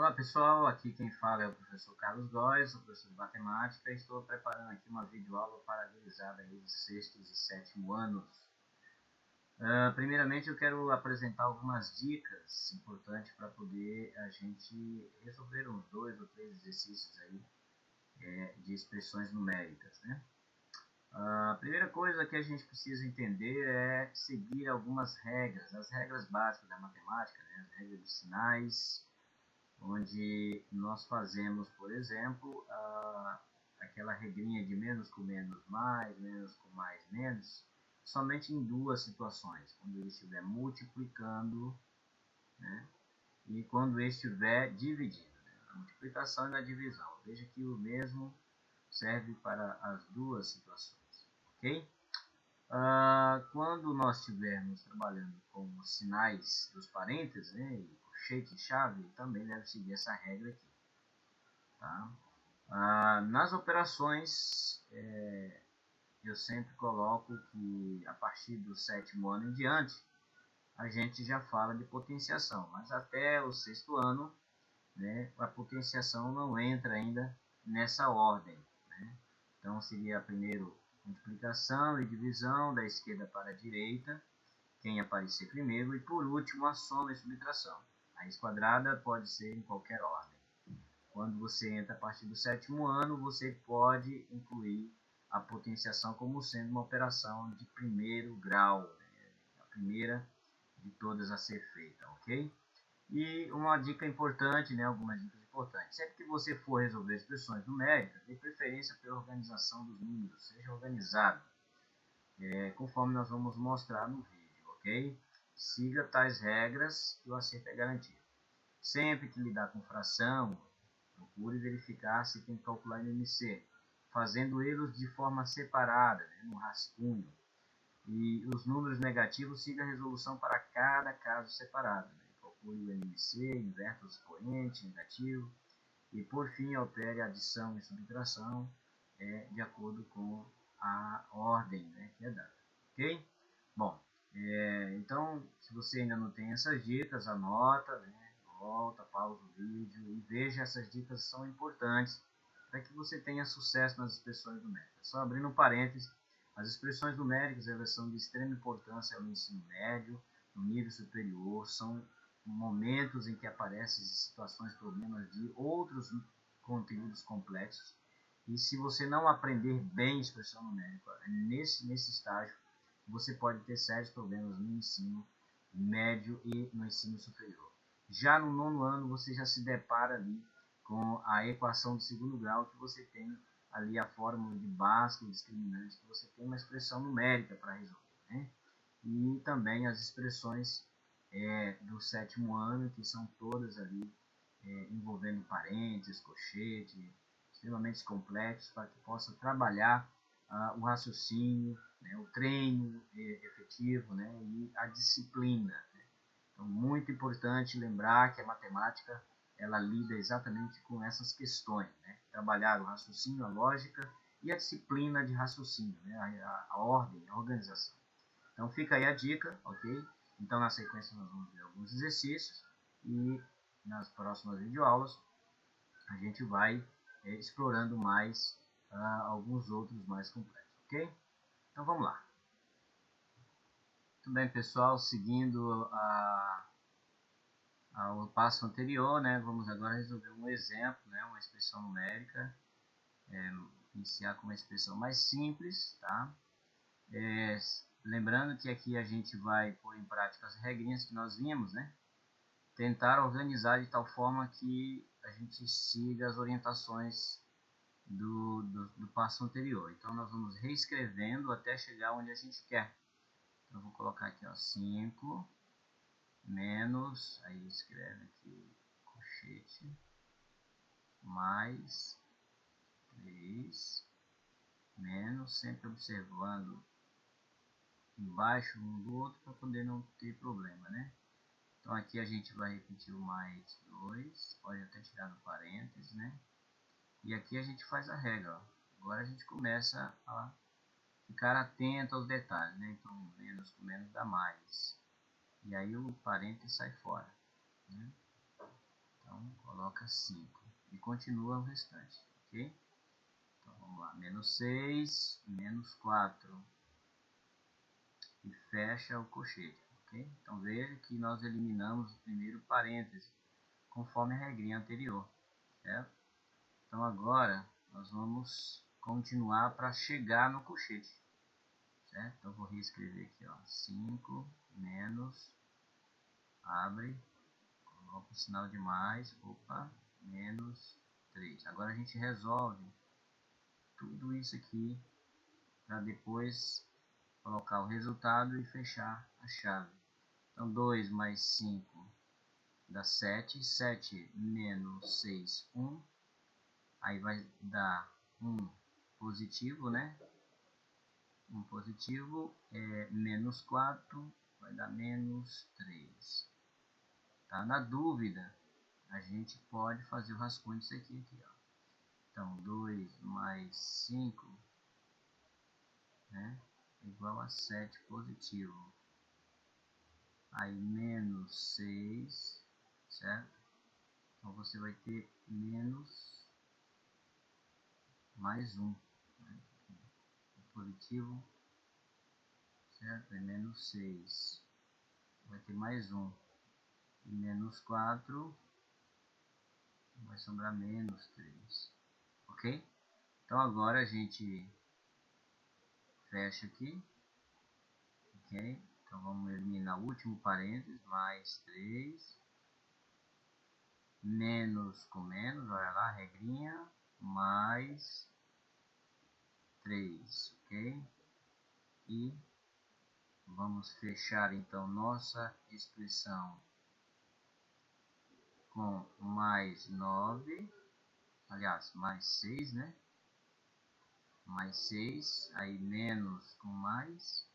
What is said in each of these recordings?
Olá pessoal, aqui quem fala é o professor Carlos Góes, sou professor de matemática e estou preparando aqui uma videoaula para a gurizada aí dos sextos e sétimo anos. Primeiramente eu quero apresentar algumas dicas importantes para poder a gente resolver uns 2 ou 3 exercícios aí de expressões numéricas, né? A primeira coisa que a gente precisa entender é seguir algumas regras, as regras básicas da matemática, né? As regras dos sinais, onde nós fazemos, por exemplo, aquela regrinha de menos com menos mais, menos com mais menos, somente em duas situações, quando ele estiver multiplicando, né, e quando ele estiver dividindo, né, a multiplicação e na divisão. Veja que o mesmo serve para as duas situações, ok? Quando nós estivermos trabalhando com os sinais dos parênteses, né, e colchete e chave, também deve seguir essa regra aqui. Tá? Nas operações, eu sempre coloco que a partir do sétimo ano em diante, a gente já fala de potenciação, mas até o sexto ano, né, a potenciação não entra ainda nessa ordem. Né? Então seria primeiro multiplicação e divisão da esquerda para a direita, quem aparecer primeiro, e por último a soma e subtração. A raiz quadrada pode ser em qualquer ordem. Quando você entra a partir do sétimo ano, você pode incluir a potenciação como sendo uma operação de primeiro grau, né? A primeira de todas a ser feita, ok? E uma dica importante, né, algumas dicas importantes. Sempre que você for resolver expressões numéricas, dê preferência pela organização dos números, seja organizado, conforme nós vamos mostrar no vídeo, ok? Siga tais regras que o acerto é garantido. Sempre que lidar com fração, procure verificar se tem que calcular em MC, fazendo eles de forma separada, né, no rascunho. E os números negativos, siga a resolução para cada caso separado. Né? Calcule o NMC, inverta o expoente negativo e, por fim, opere a adição e subtração de acordo com a ordem, né, que é dada. Ok? Bom, então, se você ainda não tem essas dicas, anota, né? Volta, pausa o vídeo e veja, essas dicas são importantes para que você tenha sucesso nas expressões numéricas. Só abrindo um parênteses, as expressões numéricas elas são de extrema importância no ensino médio, no nível superior, são momentos em que aparecem situações, problemas de outros conteúdos complexos. E se você não aprender bem expressão numérica nesse estágio, você pode ter sérios problemas no ensino médio e no ensino superior. Já no nono ano, você já se depara ali com a equação do segundo grau, que você tem ali a fórmula de Bhaskara, discriminante, que você tem uma expressão numérica para resolver. Né? E também as expressões do sétimo ano, que são todas ali envolvendo parênteses, colchete, extremamente complexos, para que possa trabalhar o raciocínio, né, o treino efetivo, né, e a disciplina. Né? Então, muito importante lembrar que a matemática ela lida exatamente com essas questões, né? Trabalhar o raciocínio, a lógica e a disciplina de raciocínio, né? a ordem, a organização. Então fica aí a dica, ok? Então na sequência nós vamos ver alguns exercícios e nas próximas videoaulas a gente vai explorando mais alguns outros mais complexos, ok? Então vamos lá. Muito bem, pessoal, seguindo ao passo anterior, né, vamos agora resolver um exemplo, né, uma expressão numérica, iniciar com uma expressão mais simples, tá? Lembrando que aqui a gente vai pôr em prática as regrinhas que nós vimos, né? Tentar organizar de tal forma que a gente siga as orientações do passo anterior. Então nós vamos reescrevendo até chegar onde a gente quer. Então, eu vou colocar aqui, ó, 5 menos, aí escreve aqui, colchete, mais 3, menos, sempre observando embaixo um do outro para poder não ter problema, né? Então aqui a gente vai repetir o mais 2, pode até tirar no parênteses, né? E aqui a gente faz a regra, ó. Agora a gente começa a ficar atento aos detalhes, né? Então menos com menos dá mais. E aí o parênteses sai fora, né? Então coloca coloca 5 e continua o restante, ok? Então vamos lá, menos 6, menos 4 e fecha o colchete, ok? Então veja que nós eliminamos o primeiro parêntese, conforme a regrinha anterior, certo? Então agora nós vamos continuar para chegar no colchete, certo? Então vou reescrever aqui, ó, 5 menos, abre, coloca o sinal de mais, opa, menos 3. Agora a gente resolve tudo isso aqui para depois colocar o resultado e fechar a chave. Então 2 mais 5 dá 7, 7 menos 6, 1, aí vai dar 1 positivo, né? 1 positivo é menos 4, vai dar menos 3. Tá? Na dúvida, a gente pode fazer o rascunho disso aqui, ó. Então 2 mais 5, né, igual a 7 positivo. Aí menos 6, certo? Então você vai ter menos mais 1, né? Positivo, certo? É menos 6. Vai ter mais 1. E menos 4, vai sobrar menos 3. Ok? Então agora a gente fecha aqui. Ok? Então vamos eliminar o último parênteses, mais 3. Menos com menos, olha lá, regrinha, mais 3, ok? E vamos fechar então nossa expressão com mais 9, aliás, mais 6, né? Mais 6, aí menos com mais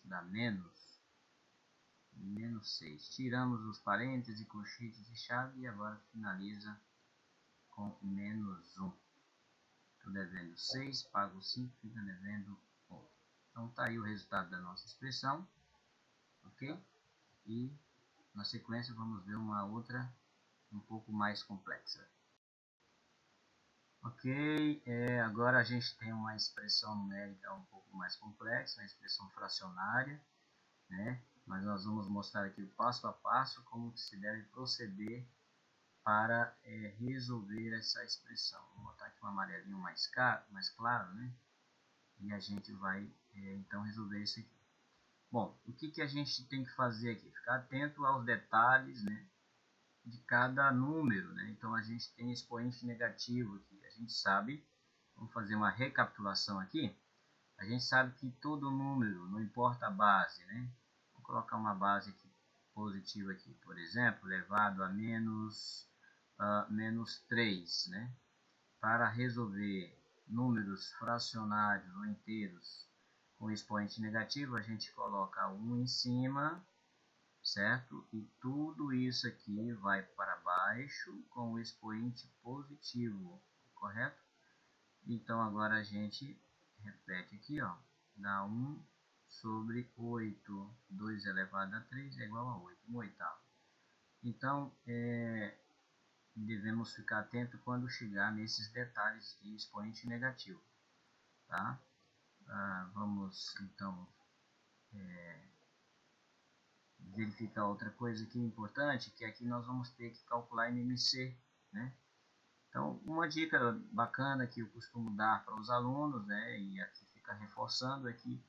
dá menos 6. Tiramos os parênteses, colchetes e chave e agora finaliza com menos 1. Estou devendo 6, pago 5, fica devendo 1. Então está aí o resultado da nossa expressão, ok? E na sequência vamos ver uma outra um pouco mais complexa. Ok, agora a gente tem uma expressão numérica um pouco mais complexa, uma expressão fracionária, né? Mas nós vamos mostrar aqui passo a passo como se deve proceder para resolver essa expressão. Vou botar aqui um amarelinho mais claro, né? E a gente vai então resolver isso aqui. Bom, o que a gente tem que fazer aqui? Ficar atento aos detalhes, né, de cada número, né? Então a gente tem expoente negativo aqui. A gente sabe, vamos fazer uma recapitulação aqui. A gente sabe que todo número, não importa a base, né? Vou colocar uma base aqui positiva aqui, por exemplo, elevado a menos 3, né? Para resolver números fracionários ou inteiros com expoente negativo, a gente coloca 1 em cima, certo? E tudo isso aqui vai para baixo com o expoente positivo, correto? Então agora a gente repete aqui, ó, dá 1 sobre 8, 2 elevado a 3 é igual a 8, 1 oitavo. Então, devemos ficar atento quando chegar nesses detalhes de expoente negativo, tá? Vamos então verificar outra coisa aqui importante, que aqui nós vamos ter que calcular MMC, né? Então, uma dica bacana que eu costumo dar para os alunos, né, e aqui fica reforçando, é que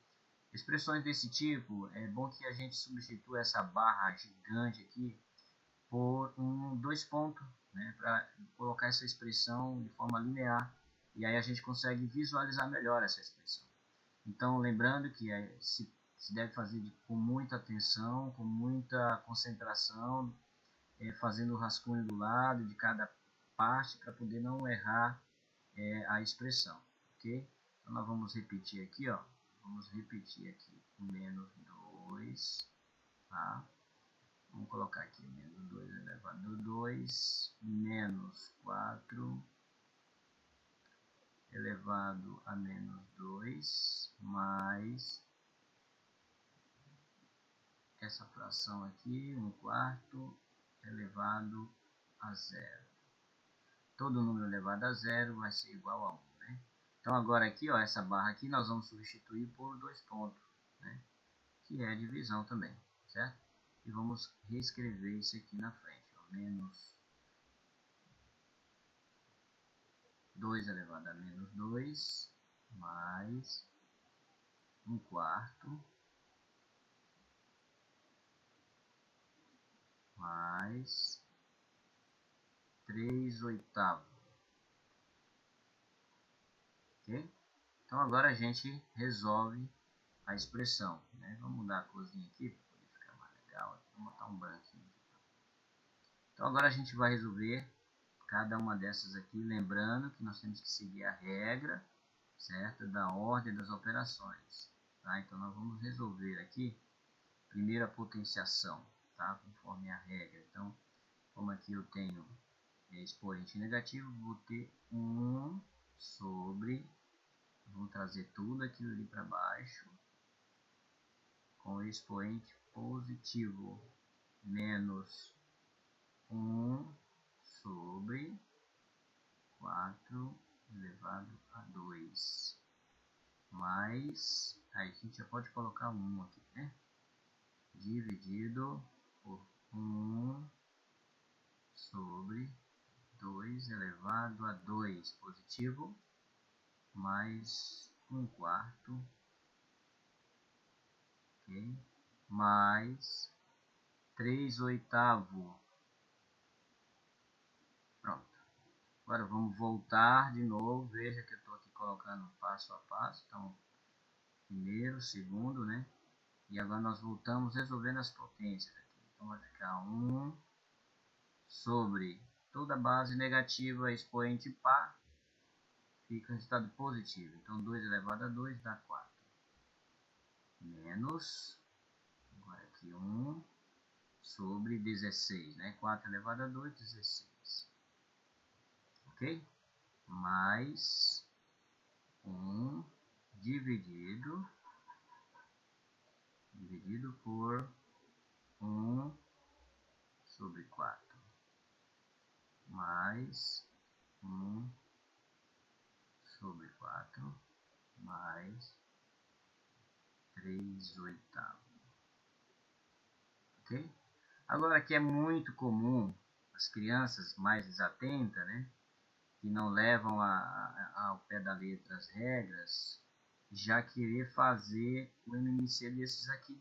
expressões desse tipo, é bom que a gente substitua essa barra gigante aqui por 2 pontos, né, para colocar essa expressão de forma linear, e aí a gente consegue visualizar melhor essa expressão. Então, lembrando que se deve fazer com muita atenção, com muita concentração, fazendo o rascunho do lado de cada parte para poder não errar a expressão, ok? Então, nós vamos repetir aqui, ó. Vamos repetir aqui, menos 2, tá? Vamos colocar aqui, menos 2 elevado a 2, menos 4 elevado a menos 2, mais essa fração aqui, 1 quarto, elevado a zero. Todo número elevado a zero vai ser igual a 1, né? Então agora aqui, ó, essa barra aqui nós vamos substituir por 2 pontos, né? Que é a divisão também, certo? E vamos reescrever isso aqui na frente, ó, menos 2 elevado a menos 2, mais 1/4, mais 3/8. Ok? Então agora a gente resolve a expressão, né? Vamos mudar a corzinha aqui para poder ficar mais legal. Vou botar um branquinho. Então agora a gente vai resolver cada uma dessas aqui, lembrando que nós temos que seguir a regra, certo, da ordem das operações, tá? Então nós vamos resolver aqui primeiro a potenciação, tá? Conforme a regra. Então, como aqui eu tenho expoente negativo, vou ter 1 sobre, vou trazer tudo aquilo ali para baixo, com expoente positivo, menos 1 sobre 4 elevado a 2, mais, aí a gente já pode colocar 1 aqui, né? Dividido por 1 sobre 2 elevado a 2 positivo, mais 1/4, ok? Mais 3/8. Pronto. Agora vamos voltar de novo. Veja que eu estou aqui colocando passo a passo. Então, primeiro, segundo, né? E agora nós voltamos resolvendo as potências aqui. Então vai ficar 1 sobre toda base negativa expoente par, fica o resultado positivo. Então 2 elevado a 2 dá 4. Menos, agora aqui 1 sobre 16, né? 4 elevado a 2, 16. Ok? Mais 1 dividido por 1 sobre 4. Mais 1 sobre 4, mais 3/8. Ok? Agora aqui é muito comum as crianças mais desatentas, né, que não levam ao pé da letra as regras, já querer fazer o MMC desses aqui,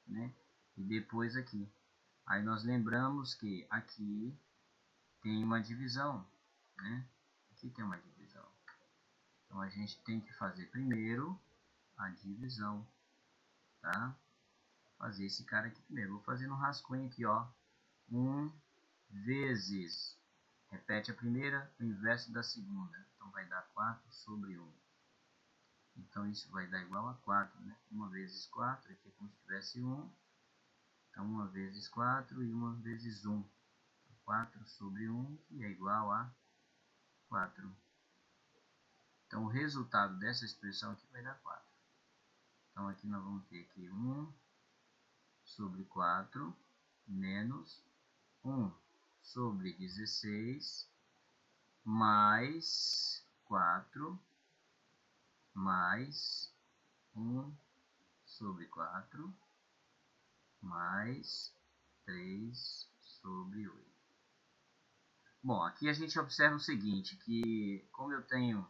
né, e depois aqui. Aí nós lembramos que aqui tem uma divisão, né, aqui tem uma divisão. Então a gente tem que fazer primeiro a divisão, tá? Fazer esse cara aqui primeiro. Vou fazer no rascunho aqui, ó. 1 vezes, repete a primeira, o inverso da segunda. Então vai dar 4 sobre 1. Então isso vai dar igual a 4, né? 1 vezes 4, aqui é como se tivesse 1. Então 1 vezes 4 e 1 vezes 1. 4 sobre 1, que é igual a 4. Então o resultado dessa expressão aqui vai dar 4. Então aqui nós vamos ter aqui 1 sobre 4 menos 1 sobre 16 mais 4 mais 1 sobre 4 mais 3 sobre 8. Bom, aqui a gente observa o seguinte, que como eu tenho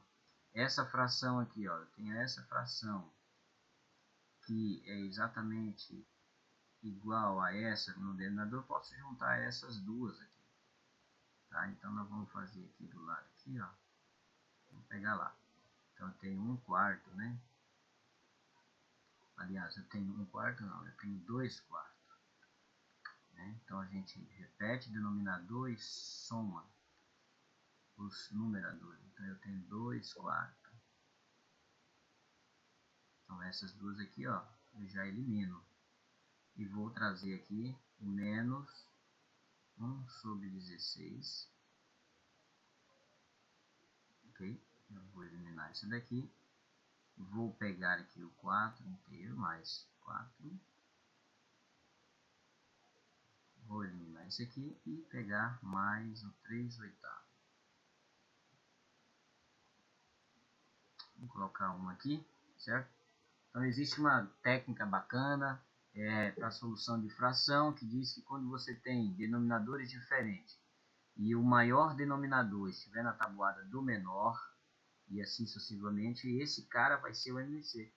essa fração aqui, ó, eu tenho essa fração que é exatamente igual a essa no denominador, eu posso juntar essas duas aqui. Tá? Então nós vamos fazer aqui do lado aqui, ó. Vamos pegar lá. Então eu tenho 1/4, né? Aliás, eu tenho 1/4 não, eu tenho 2/4. Né? Então a gente repete o denominador e soma os numeradores. Então eu tenho 2/4. Então essas duas aqui, ó, eu já elimino. E vou trazer aqui menos 1 sobre 16. Ok? Eu vou eliminar isso daqui. Vou pegar aqui o 4 inteiro, mais 4. Vou eliminar esse aqui e pegar mais o 3/8. Vou colocar um aqui, certo? Então existe uma técnica bacana para a solução de fração que diz que quando você tem denominadores diferentes e o maior denominador estiver na tabuada do menor, e assim sucessivamente, esse cara vai ser o MMC.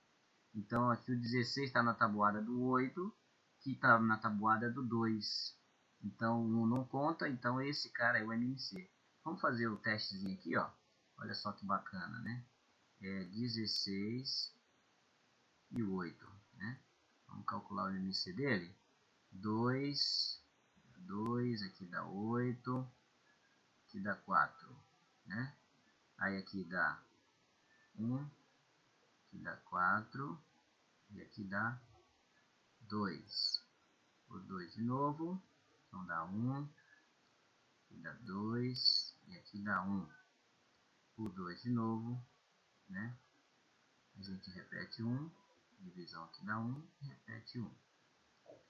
Então aqui o 16 está na tabuada do 8, que está na tabuada do 2. Então um não conta, então esse cara é o MMC. Vamos fazer o testezinho aqui, ó. Olha só que bacana, né? 16 e 8, né? Vamos calcular o MMC dele. 2, aqui dá 8, aqui dá 4, né? Aí aqui dá 1, aqui dá 4, e aqui dá 2. Por 2 de novo, então dá 1, aqui dá 2, e aqui dá 1. Por 2 de novo, né? A gente repete 1, divisão aqui dá 1, repete 1.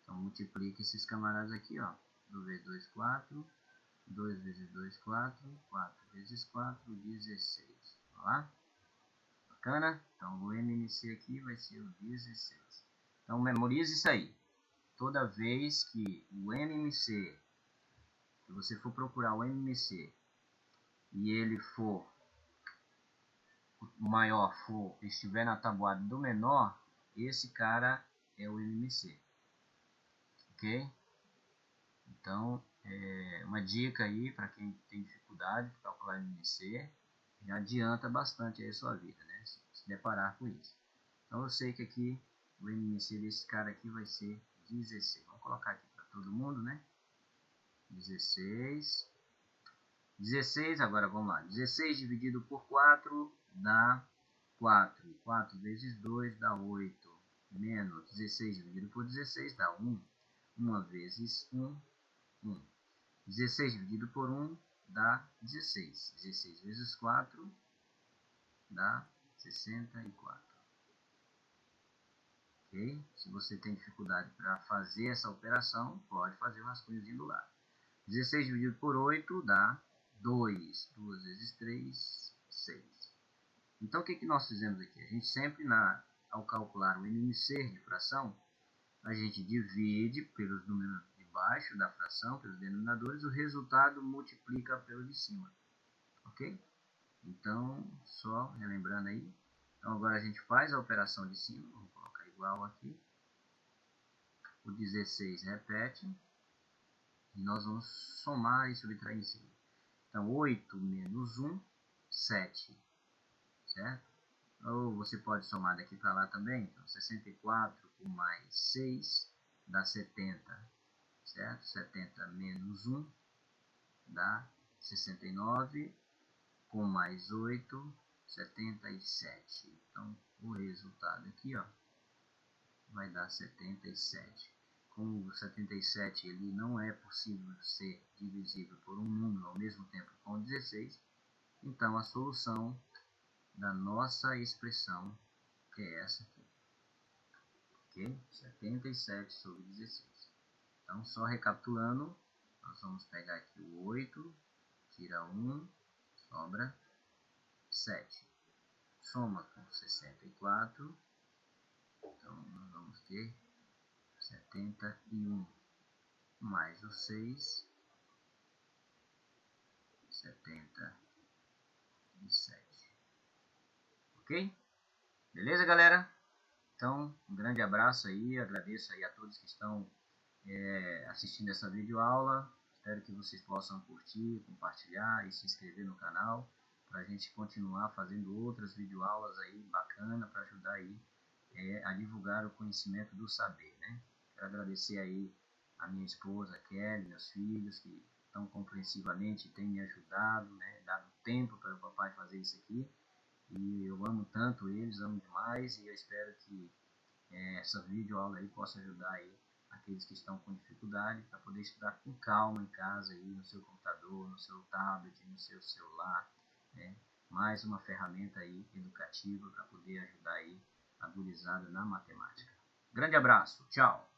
Então multiplica esses camaradas aqui, ó. 2 vezes 2, 4. 2 vezes 2, 4. 4 vezes 4, 16. Olha lá. Bacana? Então o MMC aqui vai ser o 16. Então memorize isso aí. Toda vez que o MMC, que você for procurar o MMC, e ele for o maior, estiver na tabuada do menor, esse cara é o MMC. Ok? Então, uma dica aí para quem tem dificuldade de calcular MMC, já adianta bastante aí a sua vida, né? Se deparar com isso. Então eu sei que aqui o MMC desse cara aqui vai ser 16. Vamos colocar aqui para todo mundo, né? 16. 16, agora vamos lá. 16 dividido por 4 dá 4. 4 vezes 2 dá 8. Menos 16 dividido por 16 dá 1. 1 vezes 1, 1. 16 dividido por 1 dá 16. 16 vezes 4 dá 64. Ok? Se você tem dificuldade para fazer essa operação, pode fazer o rascunhozinho do lado. 16 dividido por 8 dá 2. 2 vezes 3, 6. Então o que nós fizemos aqui? A gente sempre, ao calcular o MMC de fração, a gente divide pelos números de baixo da fração, pelos denominadores, o resultado multiplica pelo de cima. Ok? Então, só relembrando aí. Então agora a gente faz a operação de cima, vamos colocar igual aqui. O 16 repete. E nós vamos somar e subtrair em cima. Então 8 menos 1, 7. Certo? Ou você pode somar daqui para lá também. Então 64 com mais 6 dá 70. Certo? 70 menos 1 dá 69. Com mais 8, 77. Então, o resultado aqui, ó, vai dar 77. Como o 77 ele não é possível ser divisível por um número ao mesmo tempo com 16, então a solução da nossa expressão é essa aqui. Ok? 77 sobre 16. Então, só recapitulando, nós vamos pegar aqui o 8, tira 1, sobra 7. Soma com 64, então nós vamos ter 71 mais o 6, 77. Ok? Beleza, galera? Então, um grande abraço aí, agradeço aí a todos que estão assistindo essa videoaula. Espero que vocês possam curtir, compartilhar e se inscrever no canal, para a gente continuar fazendo outras videoaulas aí bacana para ajudar aí a divulgar o conhecimento do saber, né? Quero agradecer aí a minha esposa, Kelly, meus filhos, que tão compreensivamente têm me ajudado, né? Dado tempo para o papai fazer isso aqui. E eu amo tanto eles, amo demais, e eu espero que essa videoaula aí possa ajudar aí aqueles que estão com dificuldade para poder estudar com calma em casa, aí, no seu computador, no seu tablet, no seu celular, né? Mais uma ferramenta aí educativa para poder ajudar aí a gurizada na matemática. Grande abraço, tchau!